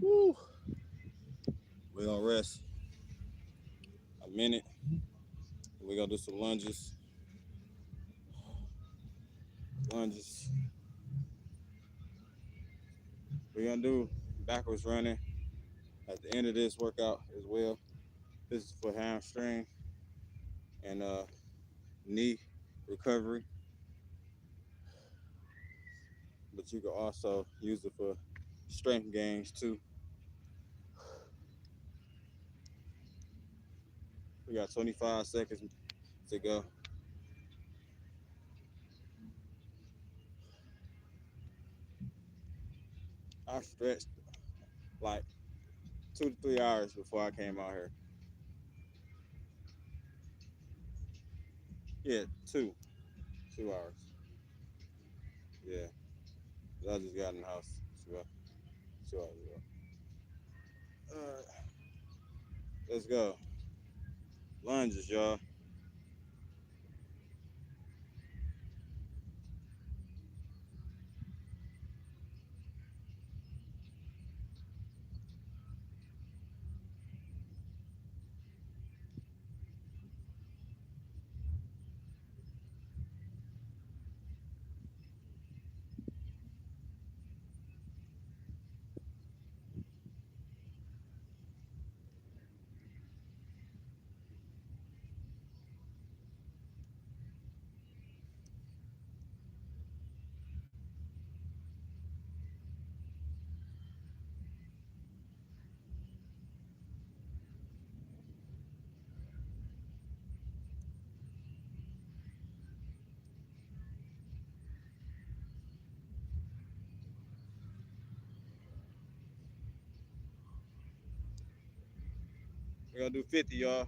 Woo. We're gonna rest a minute. We're gonna do some lunges. Lunges. We're gonna do backwards running at the end of this workout as well. This is for hamstring and knee recovery, but you can also use it for strength gains too. We got 25 seconds to go. I stretched like 2 to 3 hours before I came out here. Yeah, 2 hours. Yeah, 'cause I just got in the house 2 hours ago. All right, let's go. Lunges, y'all. We're gonna do 50, y'all.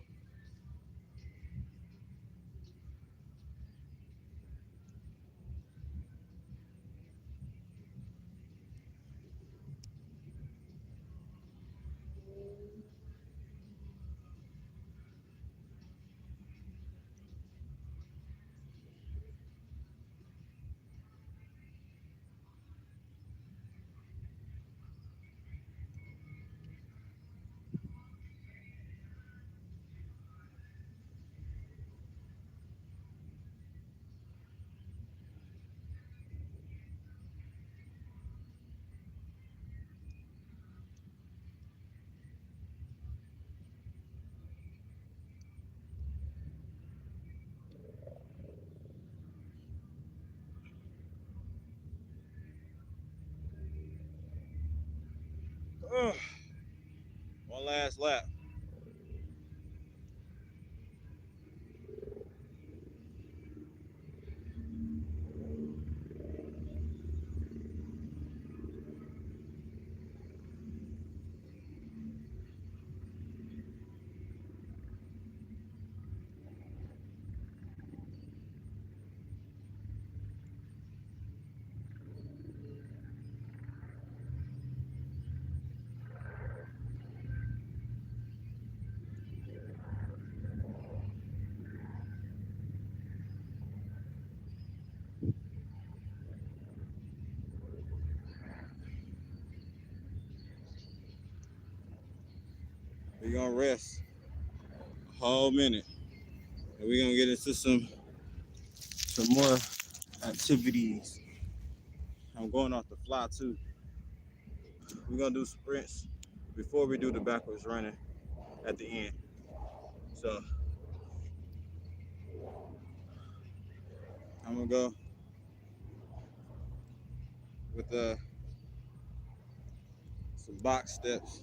Ugh. One last lap. We're gonna rest a whole minute, and we're gonna get into some more activities. I'm going off the fly too. We're gonna do sprints before we do the backwards running at the end. So I'm gonna go with some box steps,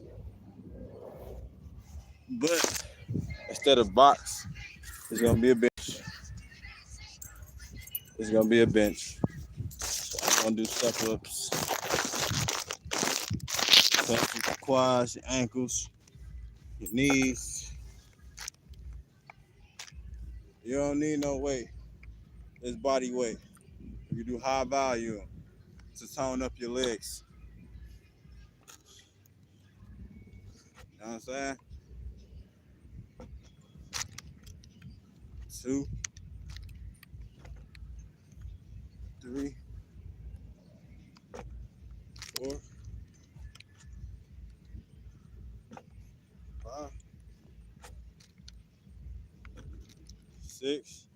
but instead of box, it's gonna be a bench. It's gonna be a bench. So I'm gonna do step ups, touch your quads, your ankles, your knees. You don't need no weight. It's body weight. You do high volume to tone up your legs. You know what I'm saying? 2, 3, 4, 5, 6,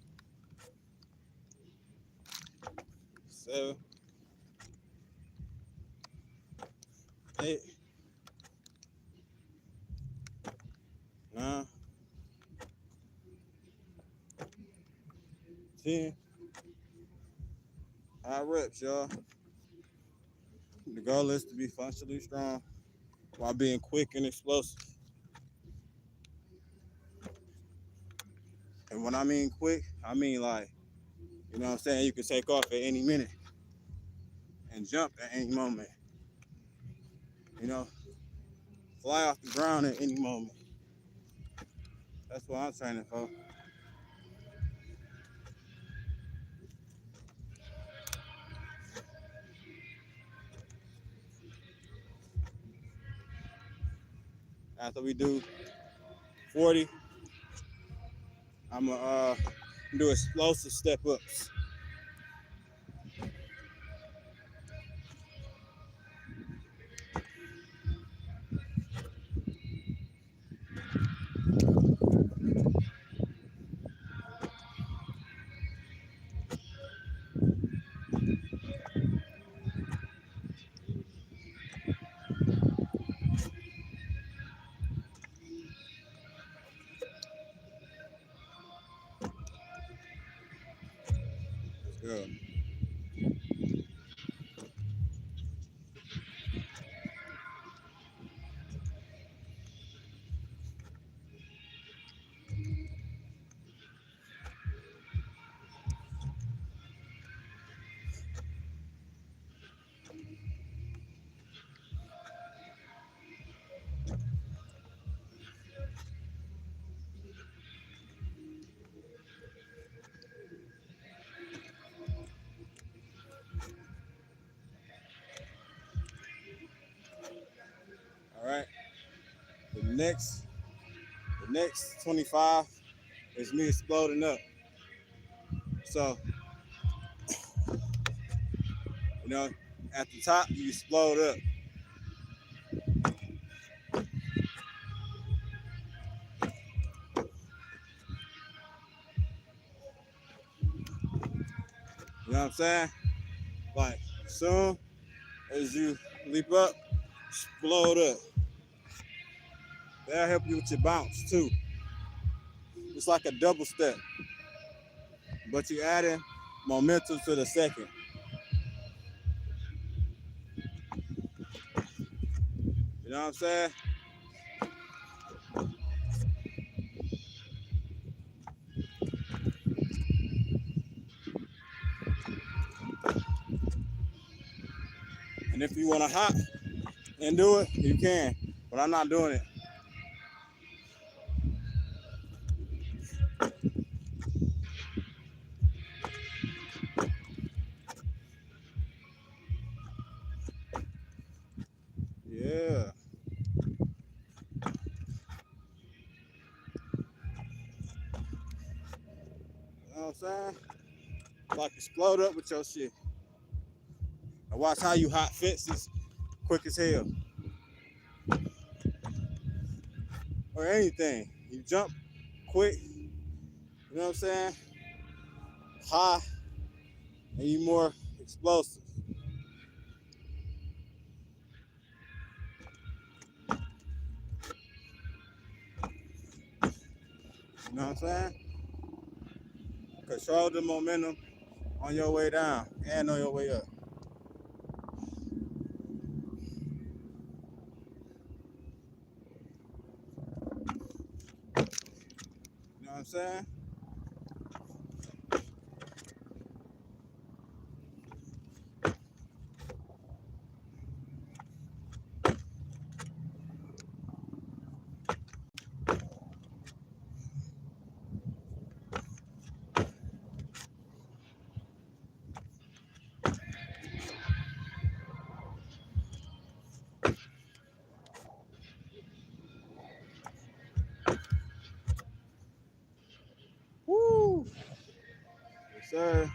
7, 8, 9, 10. High reps, y'all. The goal is to be functionally strong while being quick and explosive. And when I mean quick, I mean like, you know what I'm saying? You can take off at any minute and jump at any moment. You know, fly off the ground at any moment. That's what I'm training for. After we do 40, I'm gonna do explosive step ups. Let's go. All right. The next 25 is me exploding up. So, you know, at the top, you explode up. You know what I'm saying? Like, soon as you leap up, explode up. That'll help you with your bounce too. It's like a double step, but you adding momentum to the second. You know what I'm saying? And if you want to hop and do it, you can. But I'm not doing it. Yeah. You know what I'm saying? Like explode up with your shit. And watch how you hot fences quick as hell. Or anything. You jump quick, you know what I'm saying? High, and you more explosive. You know what I'm saying? Control the momentum on your way down and on your way up. You know what I'm saying? sir.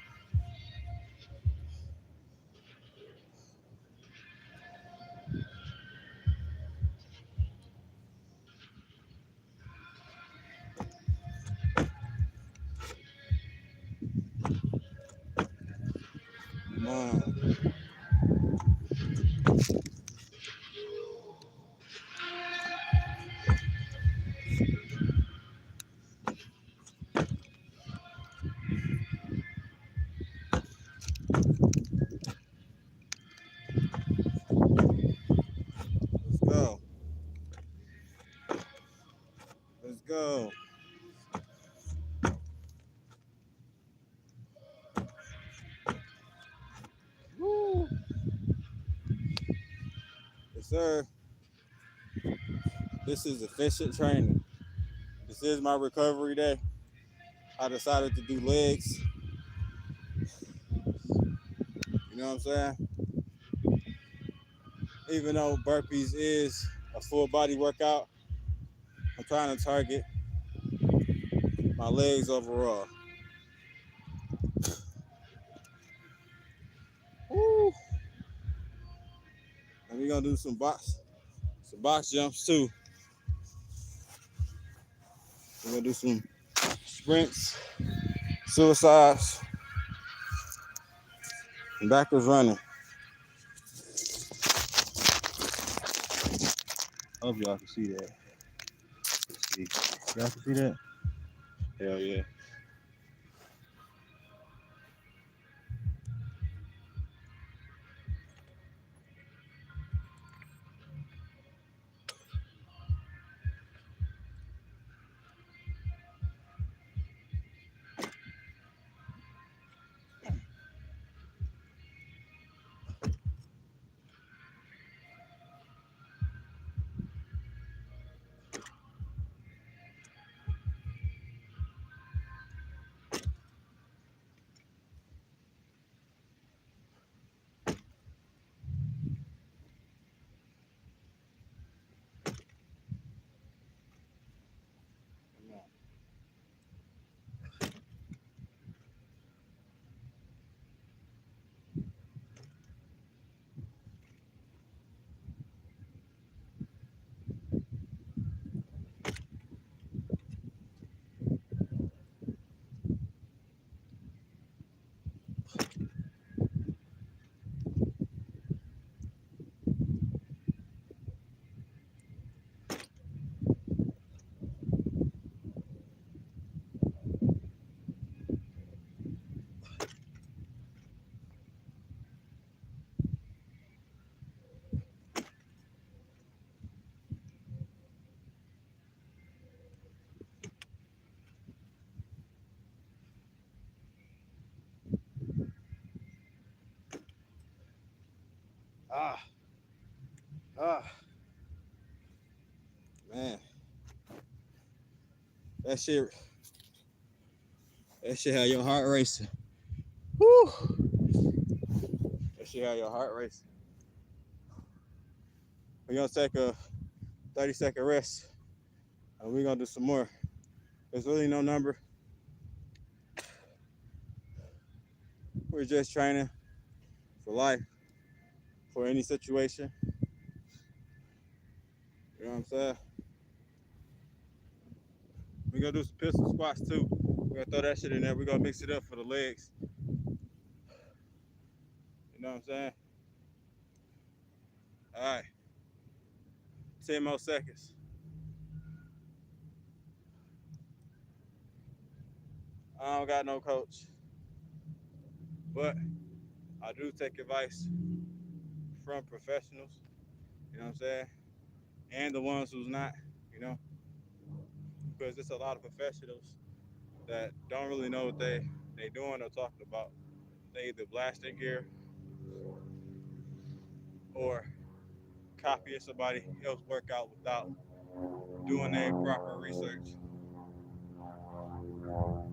Come on. Let's go. Let's go. Woo. Yes, sir. This is efficient training. This is my recovery day. I decided to do legs. You know what I'm saying? Even though burpees is a full body workout, I'm trying to target my legs overall. Woo. And we're gonna do some box jumps too. We're gonna do some sprints, suicides, and backwards running. I hope y'all can see that. Let's see. Y'all can see that? Hell yeah. Ah, ah, man. That shit, that shit had your heart racing. Woo. That shit had your heart racing. We're gonna take a 30-second rest. And we're gonna do some more. There's really no number. We're just training for life, for any situation. You know what I'm saying? We're gonna do some pistol squats too. We're gonna throw that shit in there. We're gonna mix it up for the legs. You know what I'm saying? All right. 10 more seconds. I don't got no coach, but I do take advice from professionals. You know what I'm saying? And the ones who's not, you know, because there's a lot of professionals that don't really know what they doing or talking about. They either blast their gear or copying somebody else's workout without doing their proper research. Let's go.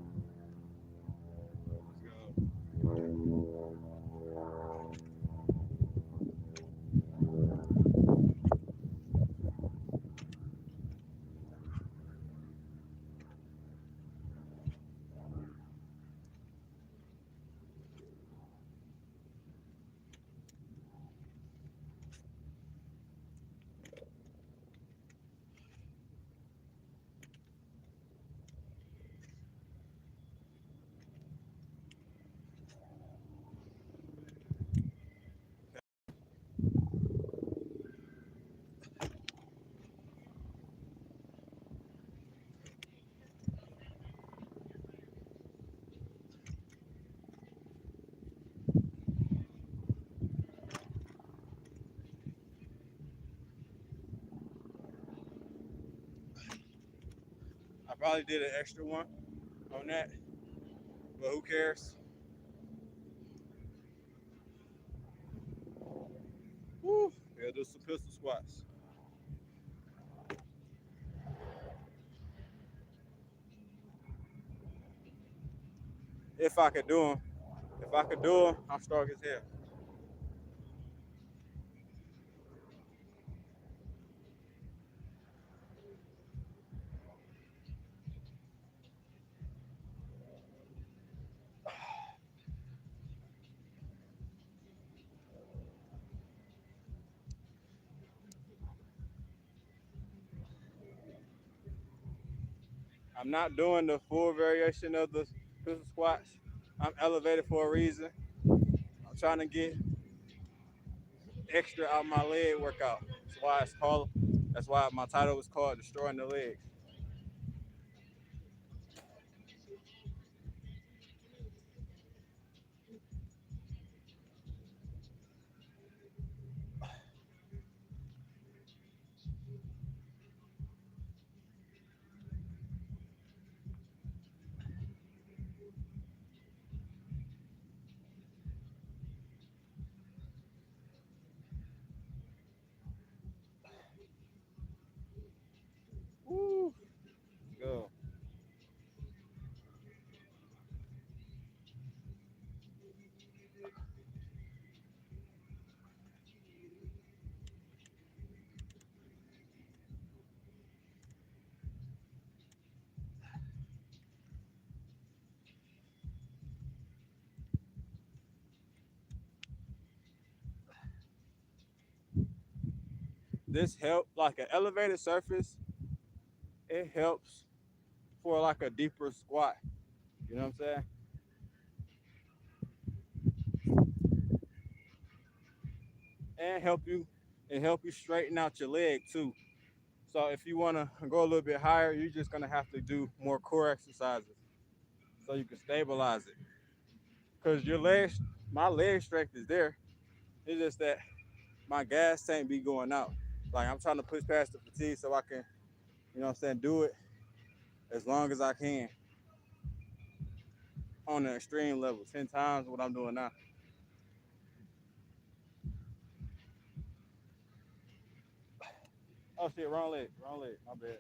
probably did an extra one on that, but who cares? Woo! Yeah, do some pistol squats. If I could do them, if I could do them, I'm strong as hell. I'm not doing the full variation of the pistol squats. I'm elevated for a reason. I'm trying to get extra out my leg workout. That's why it's called. That's why my title was called "Destroying the Legs." Woo! Let's go. This help like an elevated surface. It helps for like a deeper squat. You know what I'm saying? And help you straighten out your leg too. So if you want to go a little bit higher, you're just gonna have to do more core exercises so you can stabilize it. Cause my leg strength is there. It's just that my gas tank be going out. Like I'm trying to push past the fatigue so I can, you know what I'm saying, do it as long as I can on the extreme level, 10 times what I'm doing now. Oh shit, wrong leg, my bad.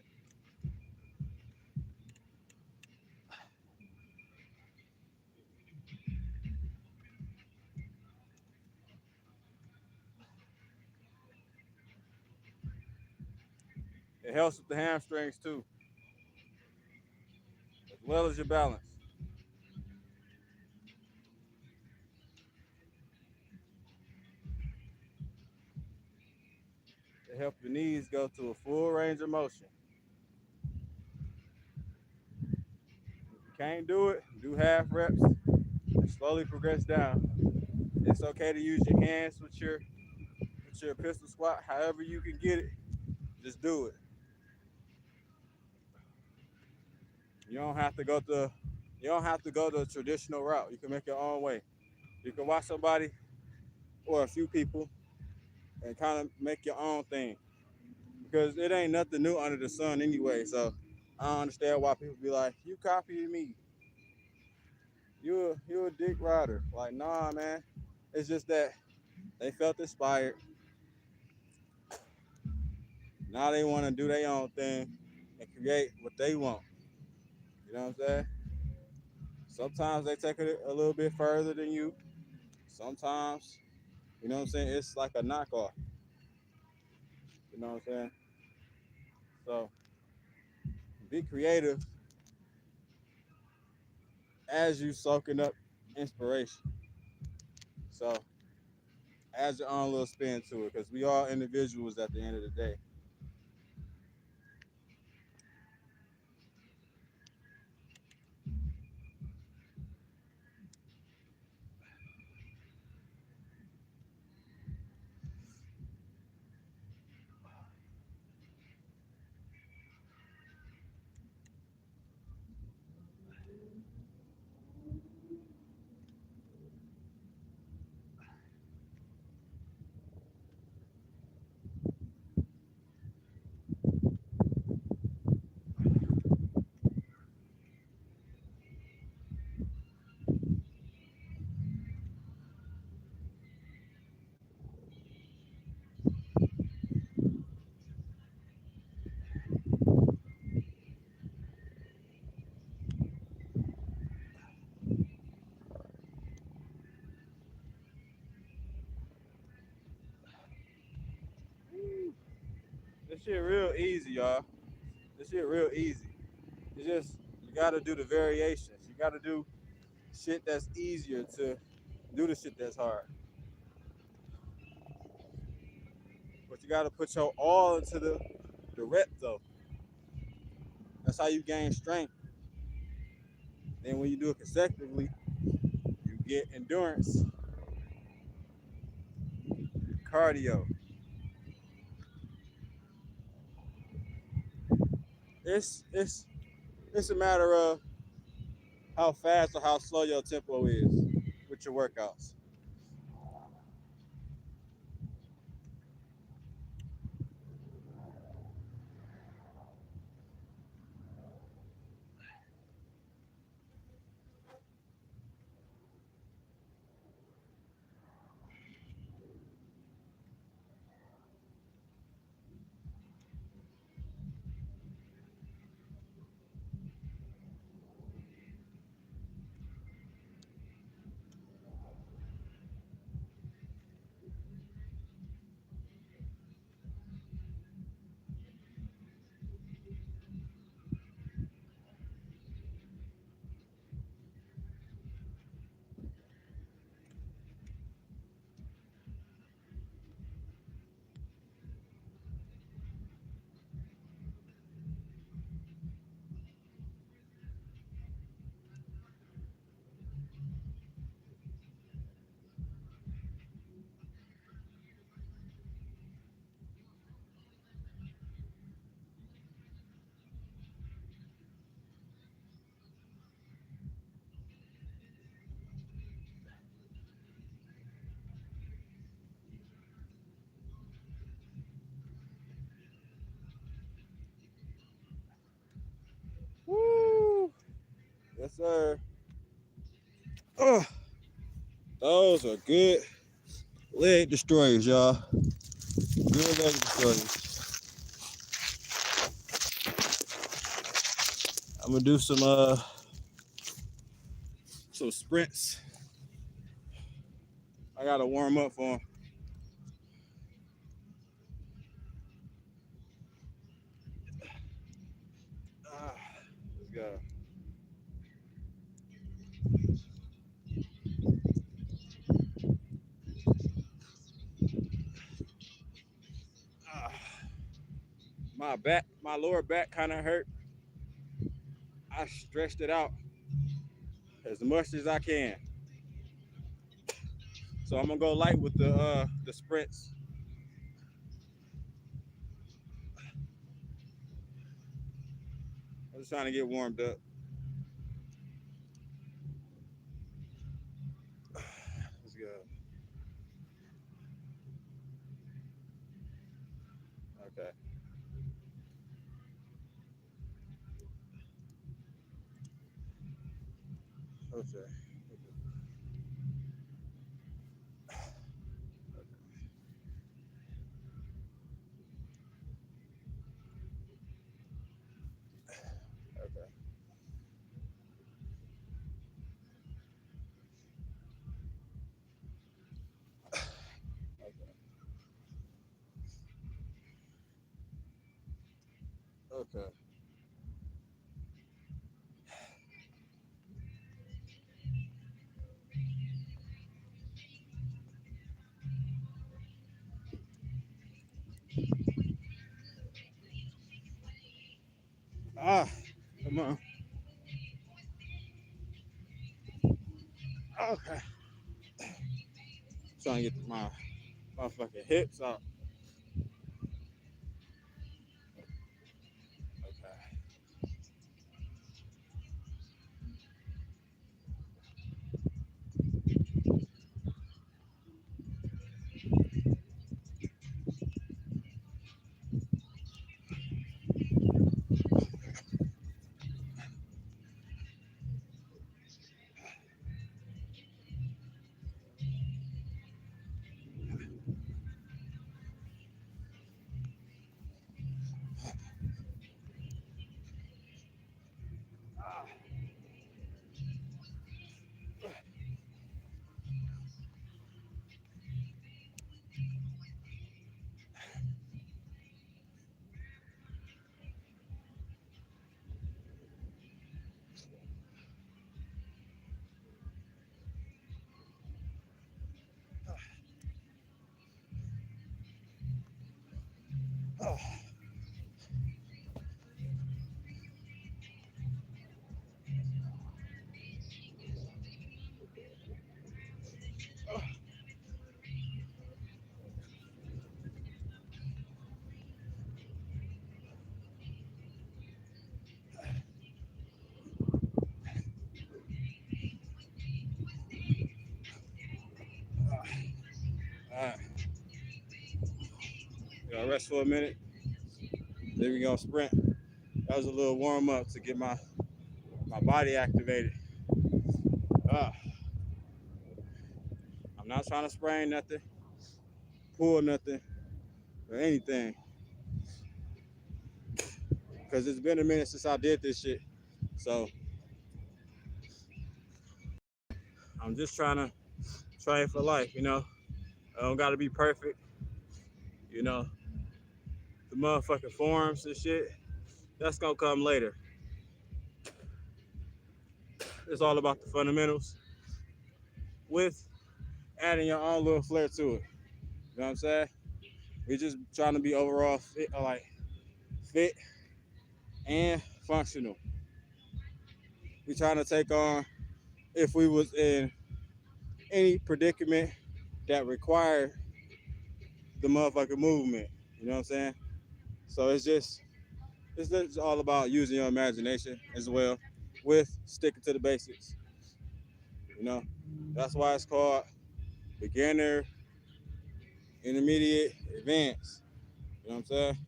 It helps with the hamstrings too, as well as your balance. It helps your knees go to a full range of motion. If you can't do it, do half reps and slowly progress down. It's okay to use your hands with your pistol squat, however you can get it. Just do it. You don't have to go the you don't have to go the traditional route. You can make your own way. You can watch somebody or a few people and kind of make your own thing because it ain't nothing new under the sun anyway. So I don't understand why people be like, "You copied me. You a dick rider." Like, nah, man. It's just that they felt inspired. Now they want to do their own thing and create what they want. You know what I'm saying? Sometimes they take it a little bit further than you. Sometimes, you know what I'm saying? It's like a knockoff. You know what I'm saying? So be creative as you soaking up inspiration. So add your own little spin to it because we all individuals at the end of the day. This shit real easy, y'all. This shit real easy. It's just you gotta do the variations. You gotta do shit that's easier to do the shit that's hard. But you gotta put your all into the rep though. That's how you gain strength. Then when you do it consecutively, you get endurance, cardio. It's a matter of how fast or how slow your tempo is with your workouts. Woo! Yes, sir. Oh, those are good leg destroyers, y'all. Good leg destroyers. I'm gonna do some sprints. I gotta warm up for them. Let's go. Ah, my lower back kind of hurt. I stretched it out as much as I can. So I'm gonna go light with the sprints. I'm just trying to get warmed up. Let's go. Okay. Okay. Okay. Okay. Okay. Ah, come on. Okay. Trying to get my fucking hips up. Okay. gonna rest for a minute. Then we gonna sprint. That was a little warm up to get my body activated. Uh, I'm not trying to sprain nothing, pull nothing, or anything. Cause it's been a minute since I did this shit. So I'm just trying to train for life, you know. I don't gotta be perfect, you know. The motherfucking forms and shit, that's gonna come later. It's all about the fundamentals with adding your own little flair to it. You know what I'm saying? We're just trying to be overall fit, fit and functional. We're trying to take on, if we was in any predicament that required the motherfucking movement. You know what I'm saying? So it's just all about using your imagination as well with sticking to the basics. You know, that's why it's called beginner, intermediate, advanced. You know what I'm saying?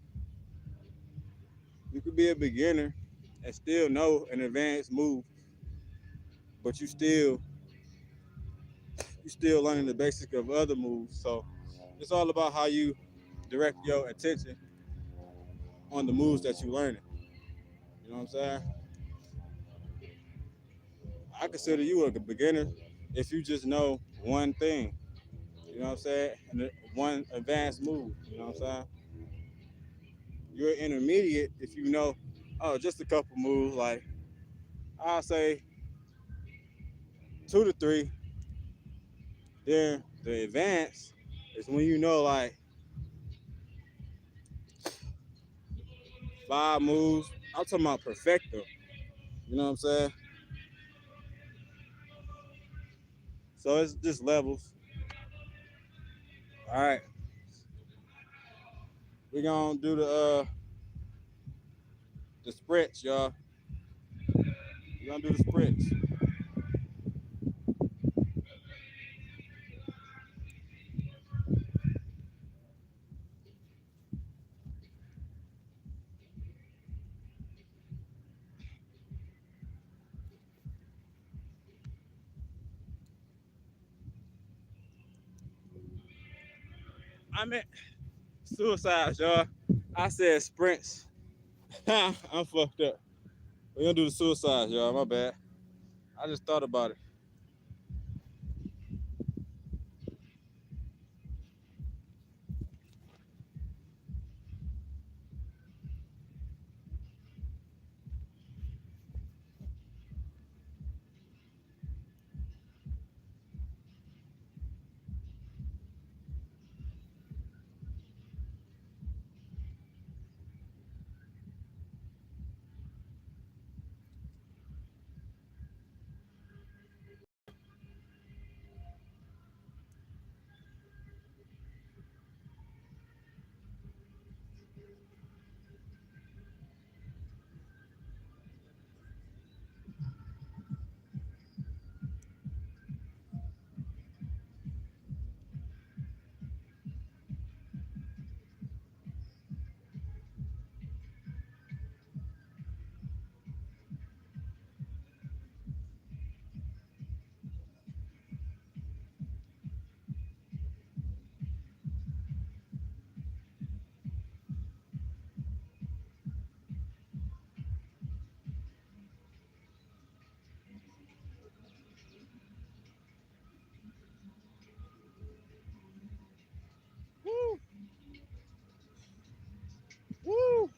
You could be a beginner and still know an advanced move, but you still learning the basics of other moves. So it's all about how you direct your attention on the moves that you learning. You know what I'm saying? I consider you a beginner if you just know one thing. You know what I'm saying? And one advanced move. You know what I'm saying? You're intermediate if you know, oh, just a couple moves. Like I'll say 2 to 3. Then the advanced is when you know like 5 moves. I'm talking about perfecto. You know what I'm saying? So it's just levels. All right, we're gonna do the sprints, y'all. We're gonna do the sprints. I meant suicides, y'all. I said sprints. I'm fucked up. We're gonna do the suicides, y'all. My bad. I just thought about it. Woo! Woo!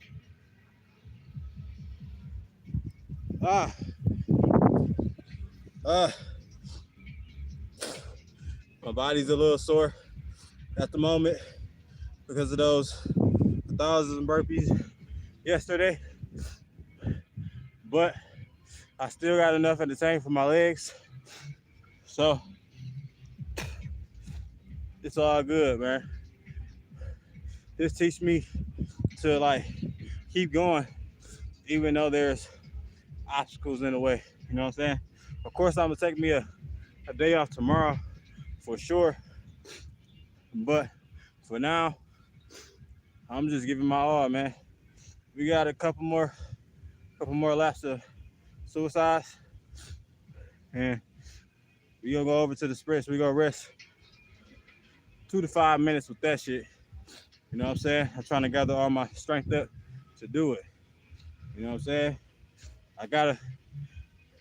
Ah, ah. My body's a little sore at the moment because of those 1,000 burpees yesterday, but I still got enough in the tank for my legs, so it's all good, man. This teach me to like keep going, even though there's obstacles in the way. You know what I'm saying? Of course, I'm gonna take me a day off tomorrow for sure, but for now, I'm just giving my all, man. We got a couple more laps of suicides, and we gonna go over to the sprints. We gonna rest 2 to 5 minutes with that shit. You know what I'm saying? I'm trying to gather all my strength up to do it. You know what I'm saying? I gotta,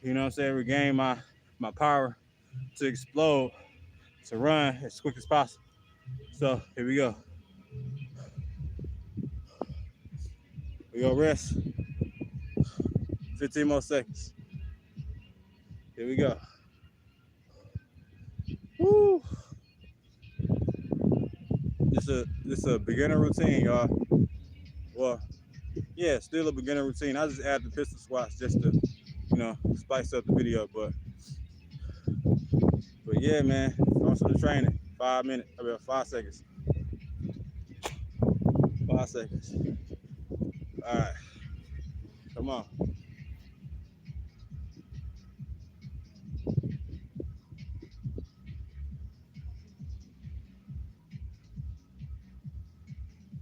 you know what I'm saying, regain my power to explode, to run as quick as possible. So here we go. We gonna rest 15 more seconds. Here we go. Woo! This a beginner routine, y'all. Well, yeah, still a beginner routine. I just add the pistol squats just to, spice up the video. But yeah, man, thanks for the training. 5 minutes, 5 seconds. 5 seconds. All right, come on.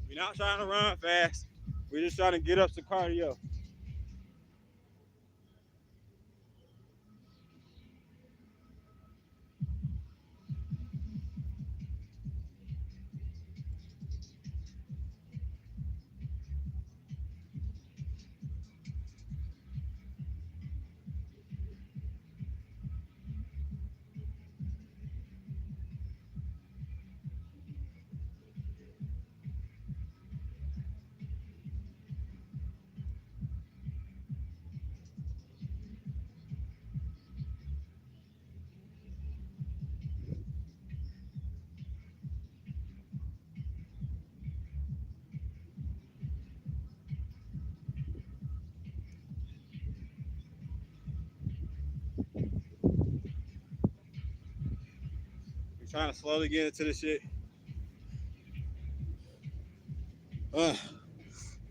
We're not trying to run fast. We're just trying to get up some cardio. We're trying to slowly get into this shit.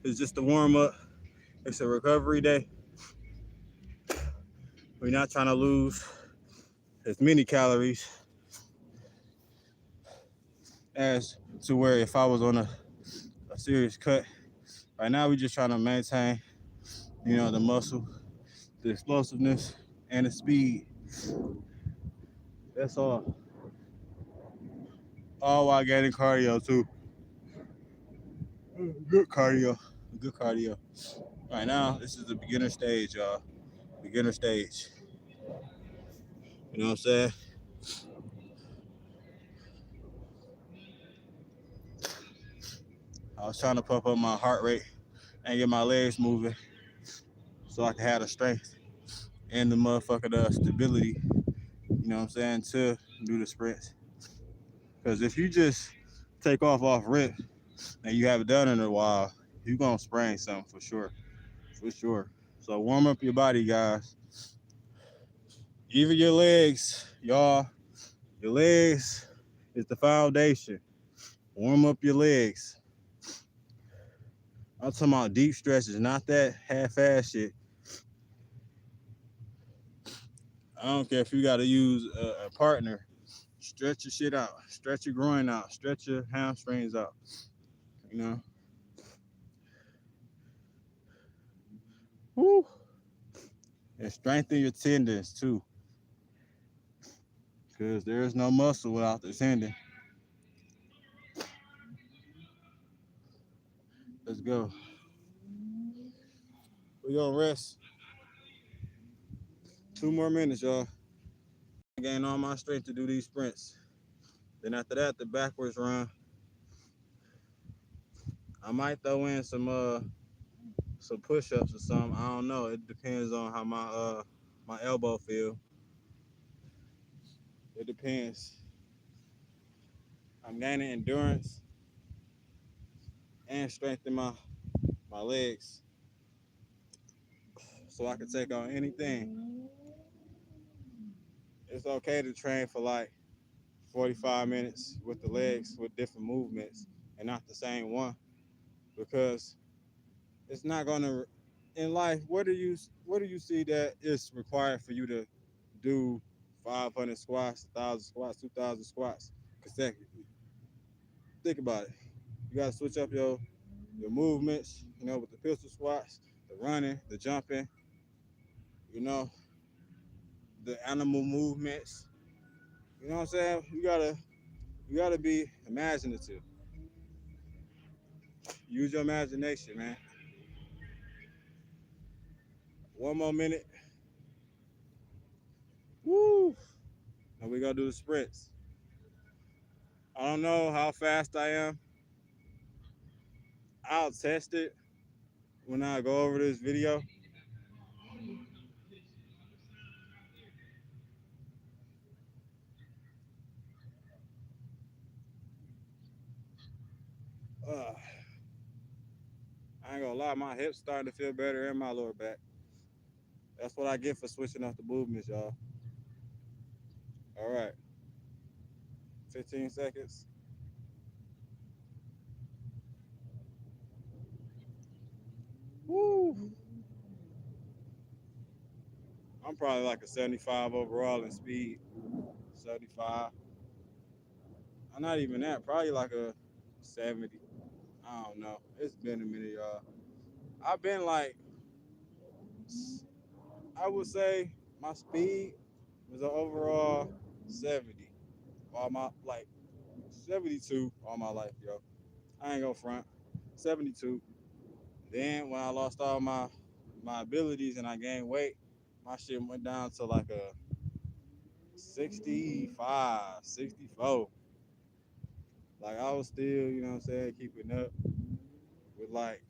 It's just a warm up. It's a recovery day. We're not trying to lose as many calories as to where if I was on a serious cut. Right now, we're just trying to maintain, the muscle, the explosiveness, and the speed. That's all. All while getting cardio too. Good cardio. Good cardio. Right now, this is the beginner stage, y'all. Beginner stage. You know what I'm saying? I was trying to pump up my heart rate and get my legs moving so I can have the strength and the motherfucking stability, you know what I'm saying, to do the sprints. Because if you just take off rip and you haven't done it in a while, you're going to sprain something for sure. For sure. So warm up your body, guys. Even your legs, y'all. Your legs is the foundation. Warm up your legs. I'm talking about deep stretches, not that half-ass shit. I don't care if you got to use a partner. Stretch your shit out. Stretch your groin out. Stretch your hamstrings out. You know? Woo. And strengthen your tendons too. Because there is no muscle without the tendon. Let's go. We're going to rest 2 more minutes, y'all. Gain all my strength to do these sprints. Then after that, the backwards run. I might throw in some push-ups or something. I don't know. It depends on how my elbow feel. It depends. I'm gaining endurance and strengthening my legs so I can take on anything. It's okay to train for like 45 minutes with the legs with different movements and not the same one, because it's not gonna, in life, what do you see that is required for you to do 500 squats, 1,000 squats, 2,000 squats consecutively? Think about it. You gotta switch up your your movements, you know, with the pistol squats, the running, the jumping, you know, the animal movements. You know what I'm saying? You gotta be imaginative. Use your imagination, man. One more minute. Woo! And we gonna do the sprints. I don't know how fast I am. I'll test it when I go over this video. Uh, I ain't gonna lie, my hips starting to feel better and my lower back. That's what I get for switching up the movements, y'all. All right, 15 seconds. Woo! I'm probably like a 75 overall in speed. 75. I'm not even that. Probably like a 70. I don't know. It's been a minute, y'all. I've been like, I would say my speed was an overall 70. All my, like, 72 all my life, yo. I ain't gonna front. 72. Then when I lost all my abilities and I gained weight, my shit went down to like a 65, 64. Like I was still, you know what I'm saying, keeping up with like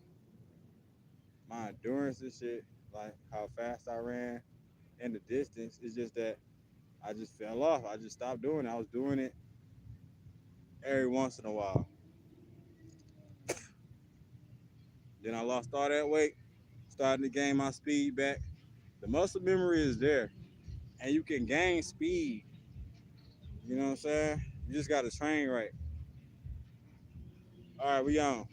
my endurance and shit, like how fast I ran and the distance. It's just that I just fell off. I just stopped doing it. I was doing it every once in a while. Then I lost all that weight, starting to gain my speed back. The muscle memory is there, and you can gain speed. You know what I'm saying? You just got to train right. All right, we on.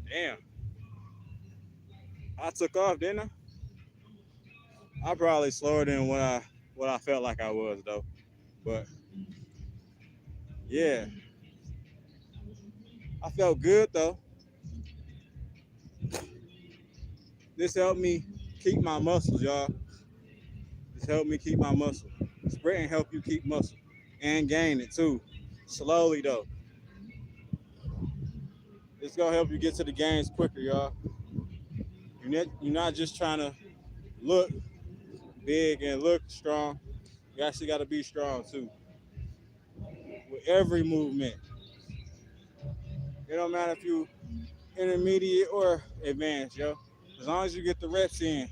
Damn, I took off, didn't I? I probably slower than what I felt like I was though. But yeah, I felt good though. This helped me keep my muscles, y'all. This helped me keep my muscle. Sprinting help you keep muscle and gain it too. Slowly though. It's gonna help you get to the gains quicker, y'all. You're not just trying to look big and look strong. You actually got to be strong too with every movement. It don't matter if you intermediate or advanced, yo. As long as you get the reps in.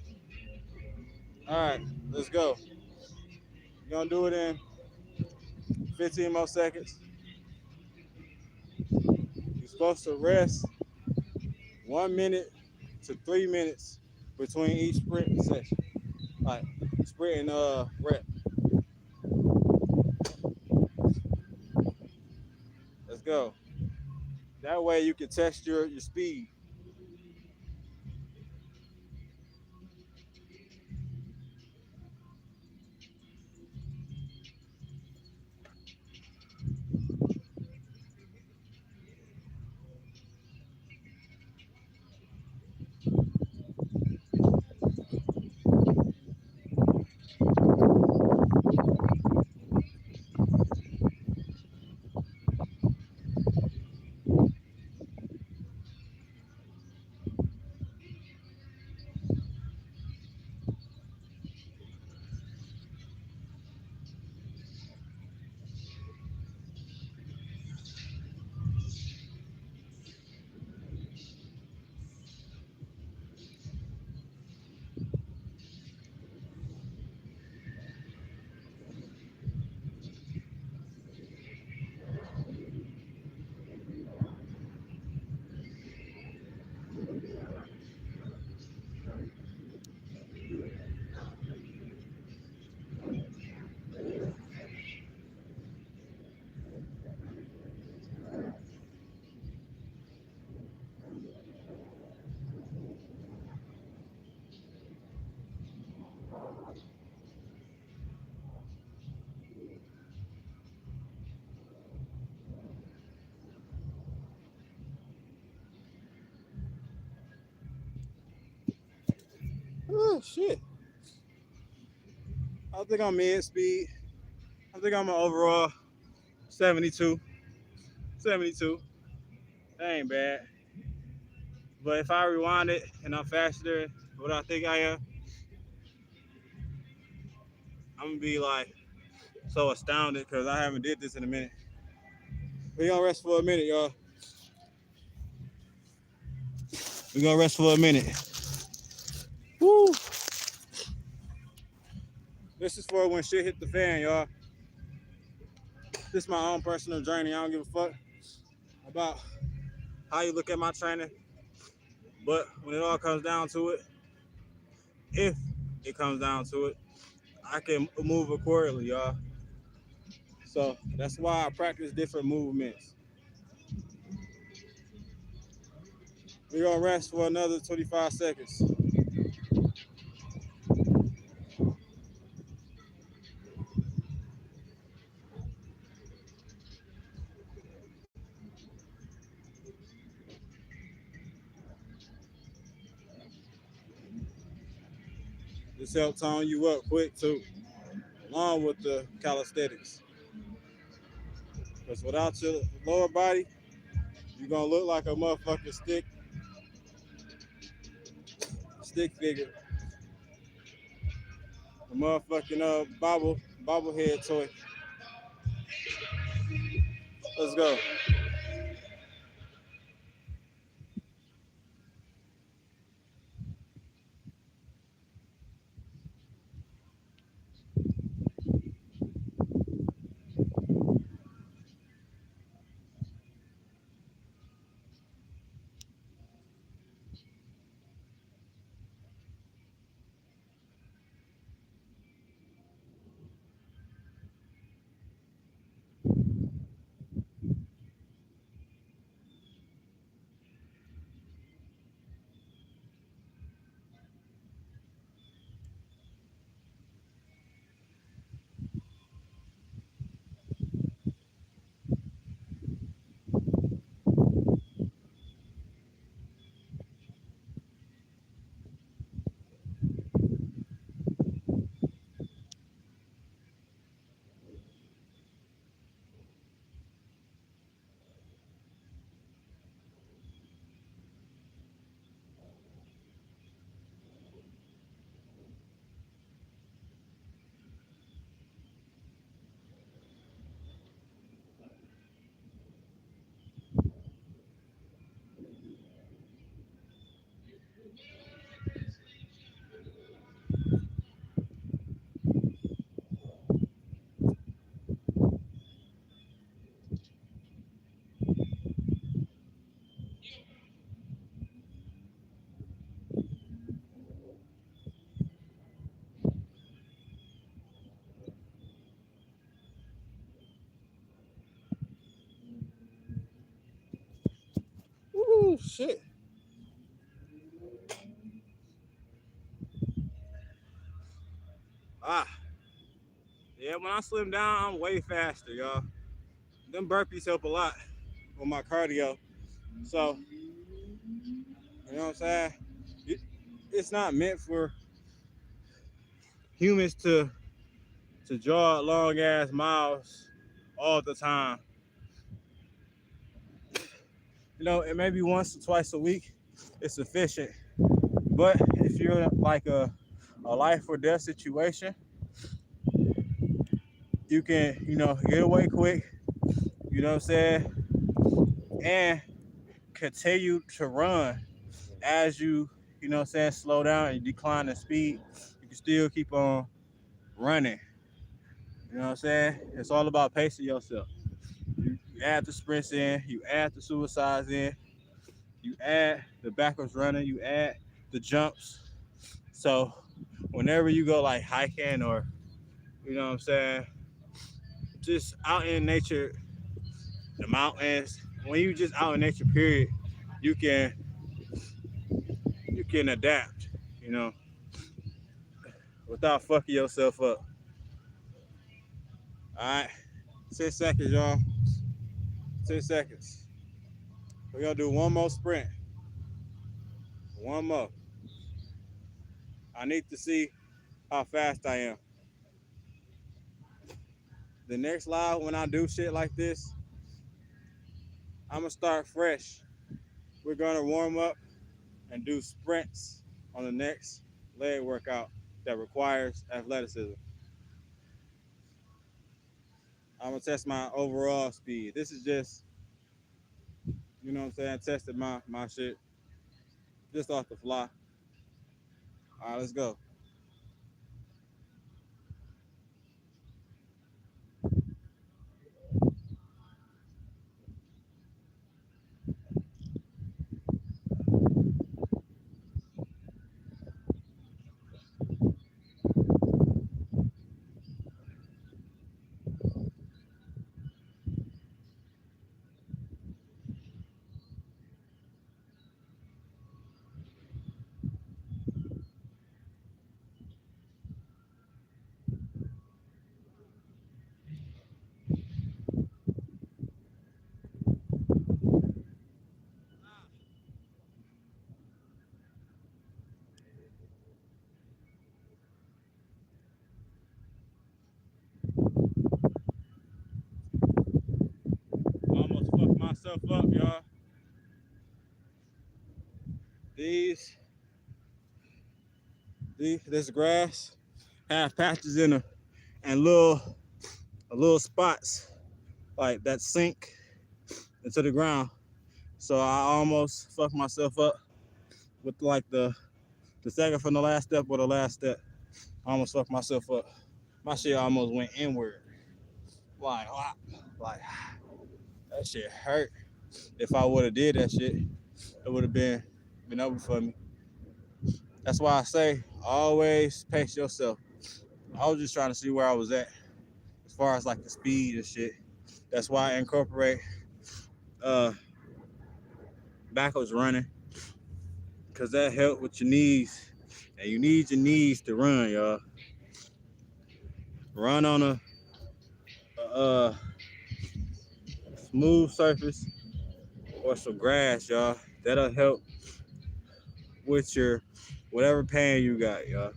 All right, let's go. You're gonna do it in 15 more seconds. You're supposed to rest 1 minute to 3 minutes between each sprint session. Like sprint and rep. Let's go. That way you can test your speed. shit. I think I'm mid speed. I think I'm an overall 72. 72. That ain't bad. But if I rewind it and I'm faster than what I think I am, I'm gonna be like so astounded because I haven't did this in a minute. We gonna rest for a minute, y'all. We gonna rest for a minute. Woo! This is for when shit hit the fan, y'all. This is my own personal journey. I don't give a fuck about how you look at my training. But when it all comes down to it, if it comes down to it, I can move accordingly, y'all. So that's why I practice different movements. We're gonna rest for another 25 seconds. This helps tone you up quick too, along with the calisthenics. Because without your lower body, you're gonna look like a motherfucking stick figure. A motherfucking bobblehead toy. Let's go. Woo, shit. Ah, yeah. When I slim down, I'm way faster, y'all. Them burpees help a lot with my cardio. So, you know what I'm saying? It's not meant for humans to jog long ass miles all the time. You know, it may be once or twice a week. It's sufficient. But if you're like a life or death situation, you can, get away quick, you know what I'm saying? And continue to run as you know what I'm saying, slow down and decline the speed. You can still keep on running. You know what I'm saying? It's all about pacing yourself. You add the sprints in, you add the suicides in, you add the backwards running, you add the jumps. So whenever you go like hiking or, you know what I'm saying, just out in nature, the mountains, when you just out in nature, period, you can you can adapt, you know, without fucking yourself up. All right, 10 seconds, y'all. 10 seconds. We're gonna do one more sprint. One more. I need to see how fast I am. The next live, when I do shit like this, I'm gonna start fresh. We're gonna warm up and do sprints on the next leg workout that requires athleticism. I'm gonna test my overall speed. This is just, you know what I'm saying, tested my shit just off the fly. All right, let's go. Almost fucked myself up, y'all. These, this grass have patches in them and little spots like that sink into the ground. So I almost fucked myself up with like the second from the last step or the last step. I almost fucked myself up. My shit almost went inward. Like, like that shit hurt. If I would have did that shit, it would have been over for me. That's why I say always pace yourself. I was just trying to see where I was at as far as like the speed and shit. That's why I incorporate uh backwards running, cause that help with your knees. And you need your knees to run, y'all. Run on a smooth surface or some grass, y'all. That'll help with your whatever pain you got, y'all.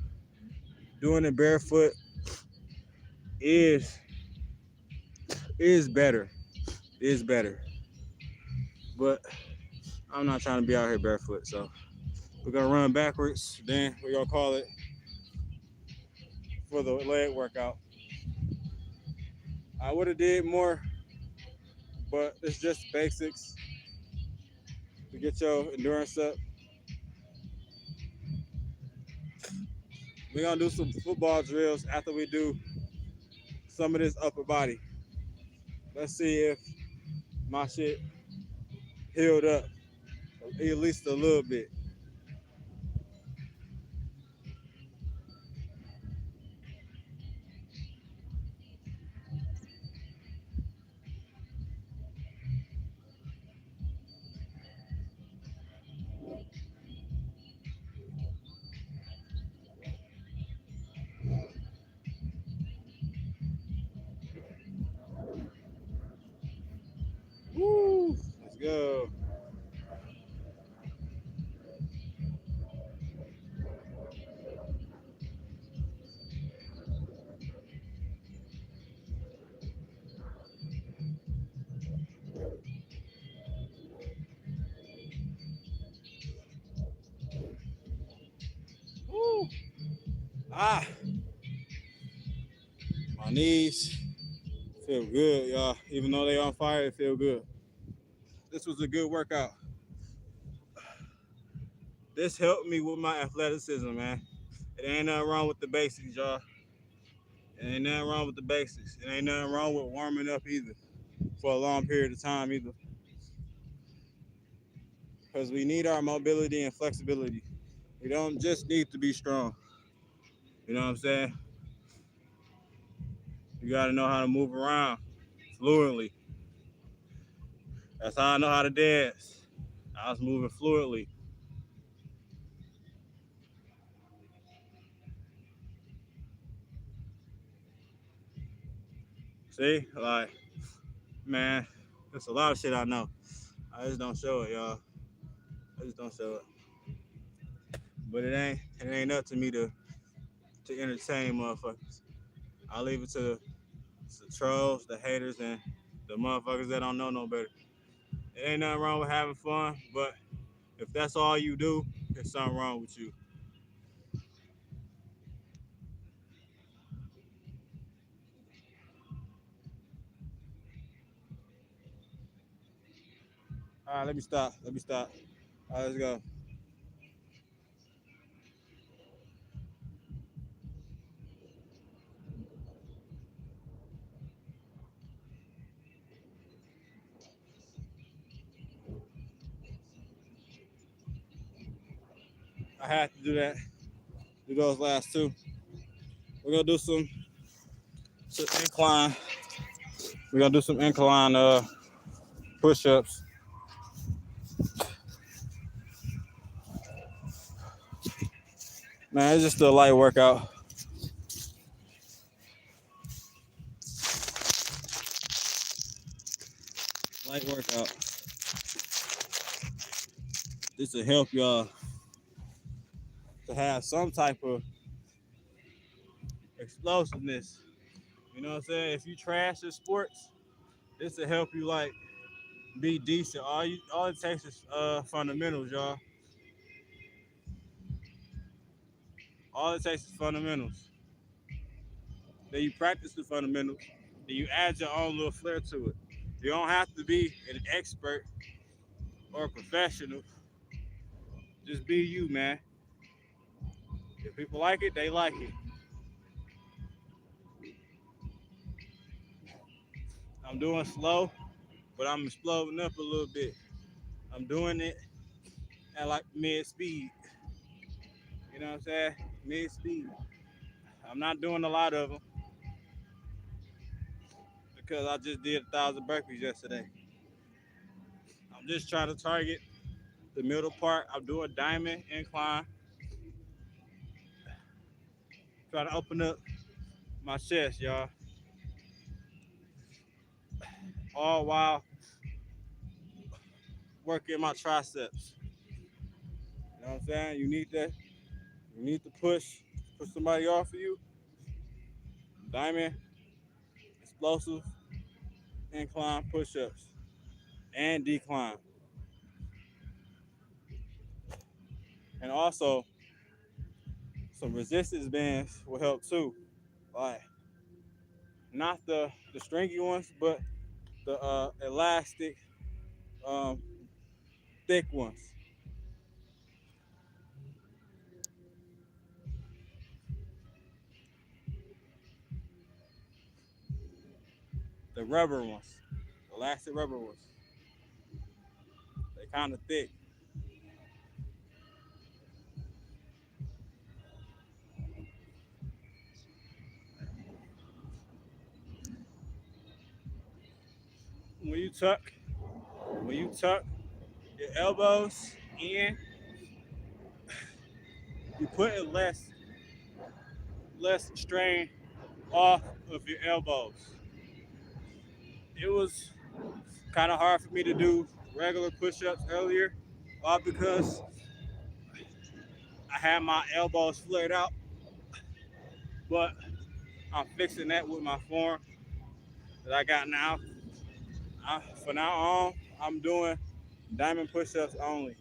Doing it barefoot is is better. Is better. But I'm not trying to be out here barefoot, so we're gonna run backwards. Then we're gonna call it for the leg workout. I would have did more, but it's just basics to get your endurance up. We're gonna do some football drills after we do some of this upper body. Let's see if my shit healed up at least a little bit. Woo! Let's go. Woo! Ah, my knees feel good, y'all. Even though they on fire, it feel good. This was a good workout. This helped me with my athleticism, man. It ain't nothing wrong with the basics, y'all. It ain't nothing wrong with the basics. It ain't nothing wrong with warming up either for a long period of time either. Because we need our mobility and flexibility. We don't just need to be strong. You know what I'm saying? You got to know how to move around fluently. That's how I know how to dance. I was moving fluently. See, like, man, there's a lot of shit I know. I just don't show it, y'all. I just don't show it. But it ain't up to me to entertain motherfuckers. I leave it to the trolls, the haters, and the motherfuckers that don't know no better. It ain't nothing wrong with having fun, but if that's all you do, there's something wrong with you. All right, let me stop. All right, let's go. I had to do that. Do those last two. We're gonna do some incline. We're gonna do some incline push-ups. Man, it's just a light workout. Light workout. This will help y'all to have some type of explosiveness. You know what I'm saying? If you trash in sports, this will help you like be decent. All it takes is fundamentals, y'all. All it takes is fundamentals. Then you practice the fundamentals. Then you add your own little flair to it. You don't have to be an expert or a professional. Just be you, man. If people like it, they like it. I'm doing slow, but I'm exploding up a little bit. I'm doing it at like mid speed. You know what I'm saying? Mid speed. I'm not doing a lot of them because I just did 1,000 burpees yesterday. I'm just trying to target the middle part. I'm doing diamond incline. Trying to open up my chest, y'all. All while working my triceps. You know what I'm saying? You need that. You need to push somebody off of you. Diamond, explosive, incline push-ups, and decline. And also, some resistance bands will help too. Like, not the stringy ones, but the elastic, um, thick ones. The rubber ones. Elastic rubber ones. They kind of thick. When you tuck, when you tuck your elbows in, you put less strain off of your elbows. It was kind of hard for me to do regular push-ups earlier, all because I had my elbows flared out. But I'm fixing that with my form that I got now. For now on, I'm doing diamond push-ups only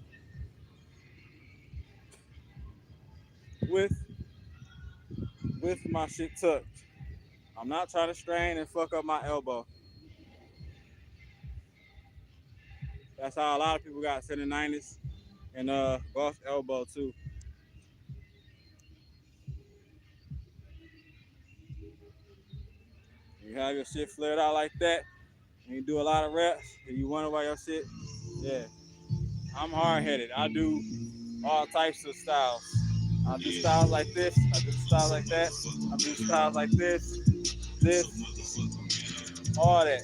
with my shit tucked. I'm not trying to strain and fuck up my elbow. That's how a lot of people got tendonitis and both elbow too. You have your shit flared out like that, and you do a lot of reps, and you wonder why your shit. Yeah, I'm hard-headed. I do all types of styles. I do styles like this. I do styles like that. I do styles like this, all that.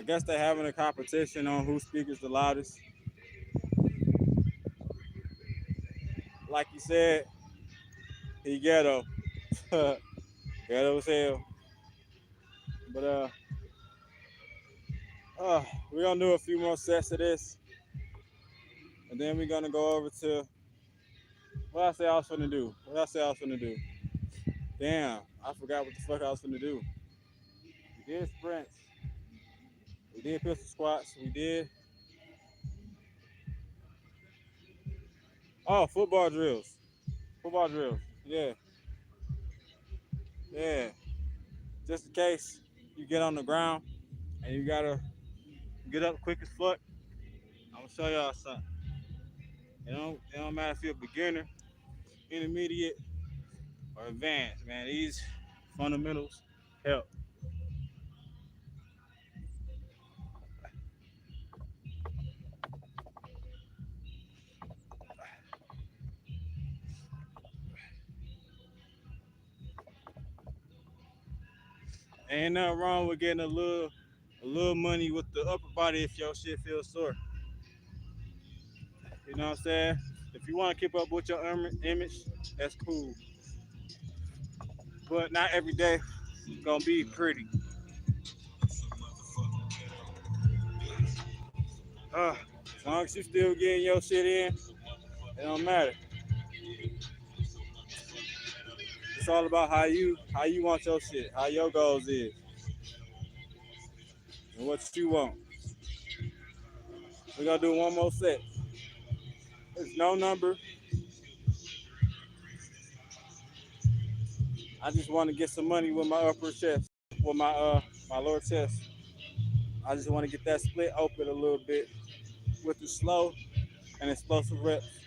I guess they're having a competition on who speaks the loudest. Like you said, he ghetto. Ghetto as hell. But we're gonna do a few more sets of this, and then we're gonna go over to what I say I was gonna do. What I say I was gonna do. Damn, I forgot what the fuck I was gonna do. We did sprints. We did pistol squats. We did football drills. Football drills. Yeah, yeah. Just in case you get on the ground and you gotta get up quick as fuck. I'm gonna show y'all something. It don't matter if you're a beginner, intermediate, or advanced, man. These fundamentals help. Ain't nothing wrong with getting a little money with the upper body if your shit feels sore. You know what I'm saying? If you want to keep up with your image, that's cool. But not every day gonna be pretty. As long as you still getting your shit in, it don't matter. It's all about how you want your shit, how your goals is, and what you want. We're gonna do one more set. There's no number. I just want to get some money with my upper chest, with my lower chest. I just want to get that split open a little bit with the slow and explosive reps.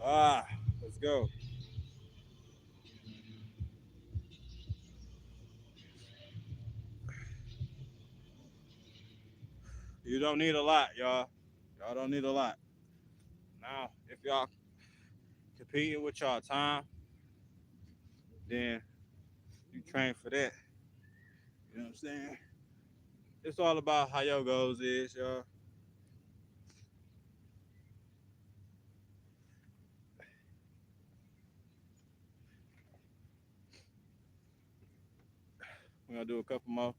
Ah, let's go. You don't need a lot, y'all. Y'all don't need a lot. Now, if y'all competing with y'all time, then you train for that. You know what I'm saying? It's all about how your goals is, y'all. We're gonna do a couple more.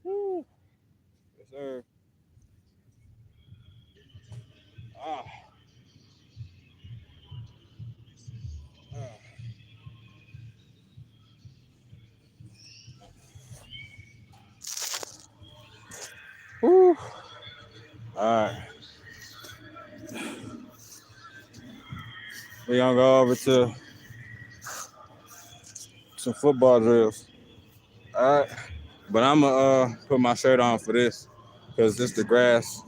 Woo. Yes, sir. Ah, ah. Woo. All right. We're gonna go over to some football drills. All right. But I'm gonna put my shirt on for this because it's the grass.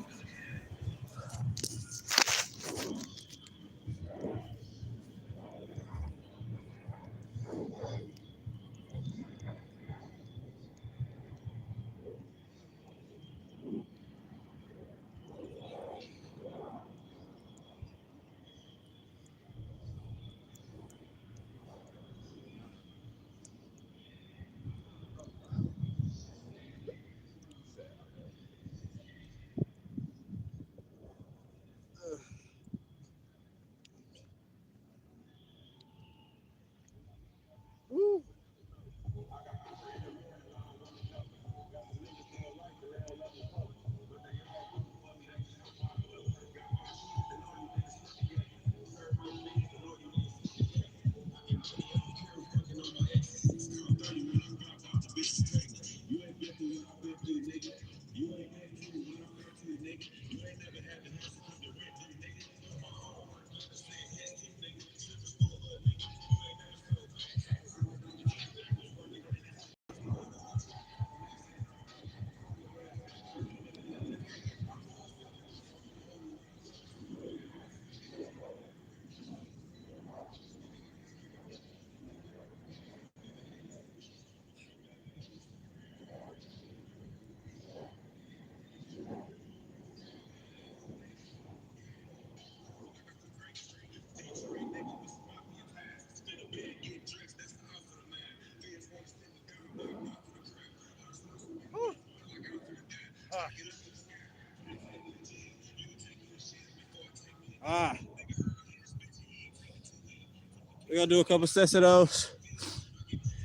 We're gonna do a couple sets of those,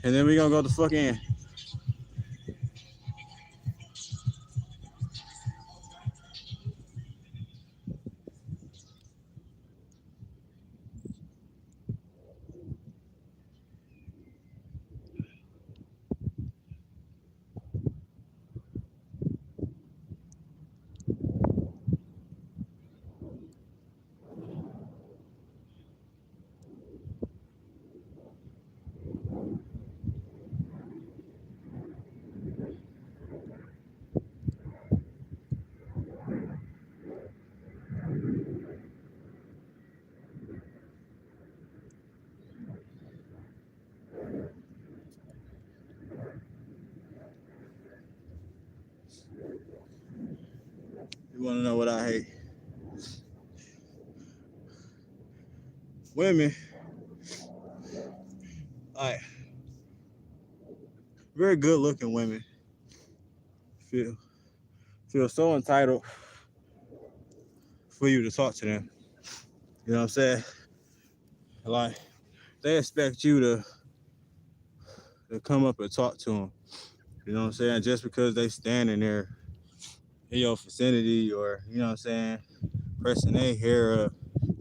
and then we're gonna go the fuck in. You wanna know what I hate? Women, like very good looking women, feel so entitled for you to talk to them. You know what I'm saying? Like they expect you to come up and talk to them. You know what I'm saying? Just because they standing there in your vicinity, or you know what I'm saying, pressing their hair up,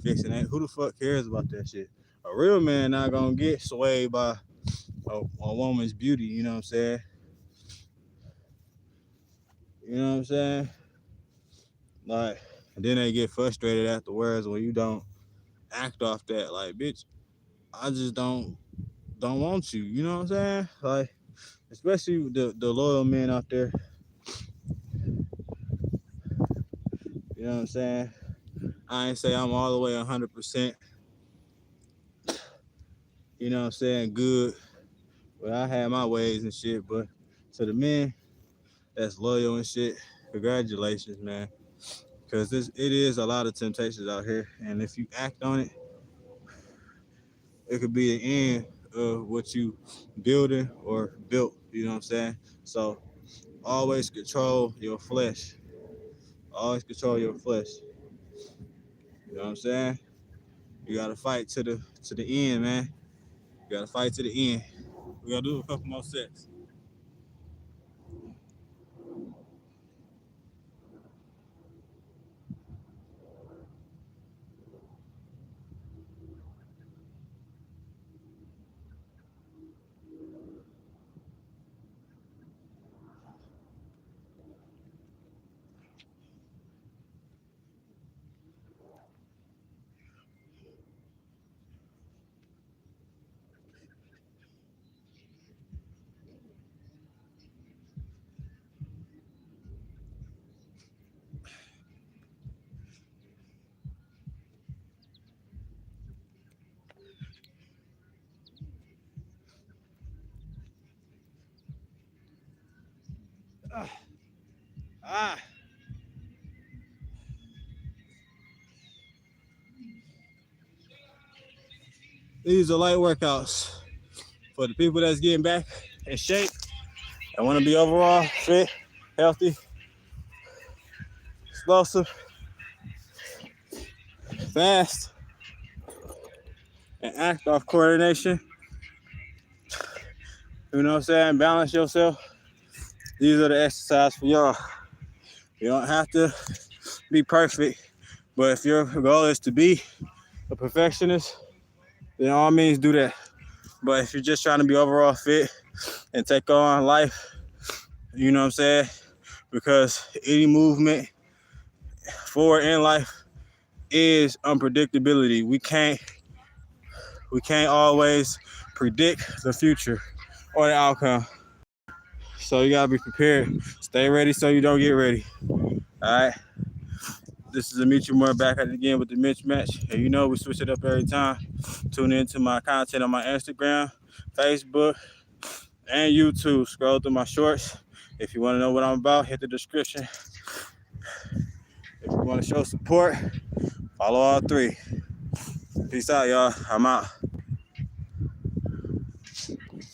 fixing that. Who the fuck cares about that shit? A real man not gonna get swayed by a woman's beauty. You know what I'm saying? You know what I'm saying? Like, and then they get frustrated afterwards when you don't act off that. Like, bitch, I just don't want you. You know what I'm saying? Like, especially the loyal men out there. You know what I'm saying? I ain't say I'm all the way 100%. You know what I'm saying? Good. But I had my ways and shit. But to the men that's loyal and shit, congratulations, man. Because it is a lot of temptations out here. And if you act on it, it could be the end of what you building or built. You know what I'm saying? So always control your flesh. Always control your flesh. You know what I'm saying? You gotta fight to the end, man. You gotta fight to the end. We gotta do a couple more sets. These are light workouts for the people that's getting back in shape and want to be overall fit, healthy, explosive, fast, and act off coordination. You know what I'm saying? Balance yourself. These are the exercises for y'all. You don't have to be perfect, but if your goal is to be a perfectionist, then all means do that. But if you're just trying to be overall fit and take on life, you know what I'm saying? Because any movement forward in life is unpredictability. We can't always predict the future or the outcome. So you gotta be prepared. Stay ready so you don't get ready. All right. This is Dimitri Moore back at it again with the Mitch Match. And you know we switch it up every time. Tune into my content on my Instagram, Facebook, and YouTube. Scroll through my shorts. If you want to know what I'm about, hit the description. If you want to show support, follow all three. Peace out, y'all. I'm out.